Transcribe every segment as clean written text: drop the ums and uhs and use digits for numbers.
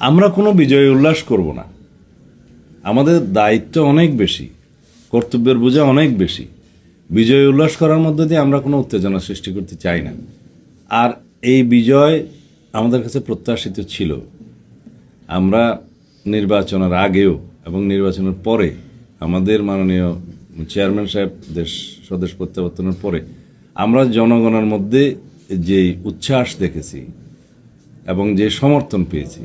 আমরা কোনো বিজয় উল্লাস করব না। আমাদের দায়িত্ব অনেক বেশি, কর্তব্যের বোঝা অনেক বেশি। বিজয় উল্লাস করার মধ্যে দিয়ে আমরা কোনো উত্তেজনা সৃষ্টি করতে চাই না। আর এই বিজয় আমাদের কাছে প্রত্যাশিত ছিল। আমরা নির্বাচনের আগেও এবং নির্বাচনের পরে আমাদের মাননীয় চেয়ারম্যান সাহেব স্বদেশ প্রত্যাবর্তনের পরে আমরা জনগণের মধ্যে যে উচ্ছ্বাস দেখেছি এবং যে সমর্থন পেয়েছি,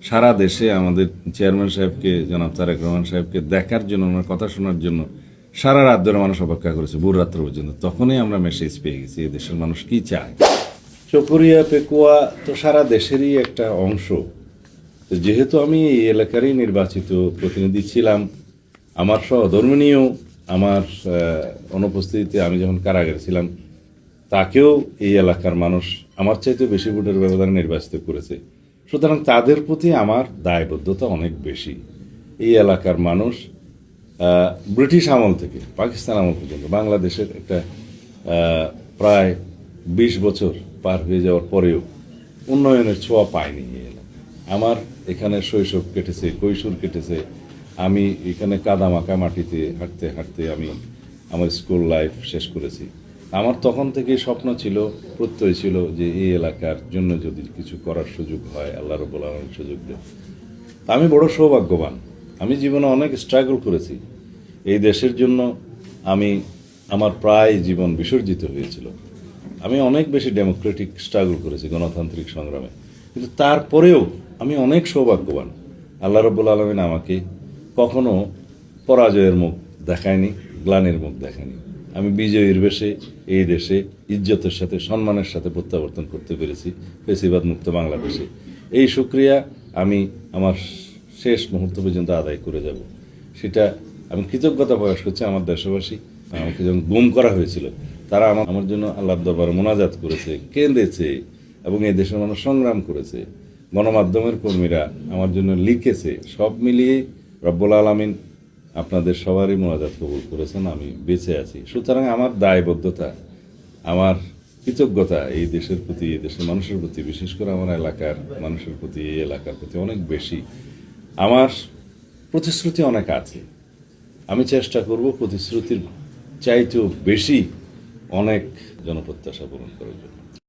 সারা দেশে আমাদের চেয়ারম্যান সাহেবকে, জনাব তারেক রহমান সাহেবকে দেখার জন্য, ওনার কথা শোনার জন্য সারা রাত ধরে মানুষ অপেক্ষা করেছে, ভোর রাত্র পর্যন্ত। তখনই আমরা মেসেজ পেয়ে গেছি এই দেশের মানুষ কি চায়। চকরিয়া পেকুয়া তো সারা দেশেরই একটা অংশ। তো যেহেতু আমি এই এলাকারই নির্বাচিত প্রতিনিধি ছিলাম, আমার সহধর্মিণীও আমার অনুপস্থিতিতে আমি যখন কারাগারে ছিলাম, তাকেও এই এলাকার মানুষ আমার চাইতেও বেশি ভোটের ব্যবধানে নির্বাচিত করেছে। সুতরাং তাদের প্রতি আমার দায়বদ্ধতা অনেক বেশি। এই এলাকার মানুষ ব্রিটিশ আমল থেকে পাকিস্তান আমল পর্যন্ত বাংলাদেশের একটা প্রায় 20 বছর পার হয়ে যাওয়ার পরেও উন্নয়নের ছোঁয়া পায়নি এই এলাকা। আমার এখানে শৈশব কেটেছে, কৈশোর কেটেছে। আমি এখানে কাদামাখা মাটিতে হাঁটতে হাঁটতে আমি আমার স্কুল লাইফ শেষ করেছি। আমার তখন থেকে স্বপ্ন ছিল, প্রত্যয় ছিল যে এই এলাকার জন্য যদি কিছু করার সুযোগ হয়, আল্লাহ রাব্বুল আলামিন সুযোগ দেন। আমি বড় সৌভাগ্যবান। আমি জীবনে অনেক স্ট্রাগল করেছি এই দেশের জন্য। আমার প্রায় জীবন বিসর্জিত হয়েছিল। আমি অনেক বেশি ডেমোক্রেটিক স্ট্রাগল করেছি, গণতান্ত্রিক সংগ্রামে। কিন্তু তারপরেও আমি অনেক সৌভাগ্যবান। আল্লাহ রাব্বুল আলামিন আমাকে কখনো পরাজয়ের মুখ দেখায়নি, গ্লানির মুখ দেখায়নি। আমি বিজয়ীর বেশে এই দেশে ইজ্জতের সাথে, সম্মানের সাথে প্রত্যাবর্তন করতে পেরেছি ফেসিবাদ মুক্ত বাংলাদেশে। এই শুকরিয়া আমি আমার শেষ মুহূর্ত পর্যন্ত আদায় করে যাব। সেটা আমি কৃতজ্ঞতা প্রকাশ করছি আমার দেশবাসী। আমাকে যখন গুম করা হয়েছিল, তারা আমার জন্য আল্লাহর দরবারে মোনাজাত করেছে, কেঁদেছে, এবং এই দেশের মানুষ সংগ্রাম করেছে। গণমাধ্যমের কর্মীরা আমার জন্য লিখেছে। সব মিলিয়ে রব্বুল আলামিন আপনাদের সবারই মোনাজাত কবুল করেছেন। আমি বেঁচে আছি। সুতরাং আমার দায়বদ্ধতা, আমার কৃতজ্ঞতা এই দেশের প্রতি, এই দেশের মানুষের প্রতি, বিশেষ করে আমার এলাকার মানুষের প্রতি, এই এলাকার প্রতি অনেক বেশি। আমার প্রতিশ্রুতি অনেক আছে। আমি চেষ্টা করব প্রতিশ্রুতির চাইতেও বেশি অনেক জনপ্রত্যাশা পূরণ করার জন্য।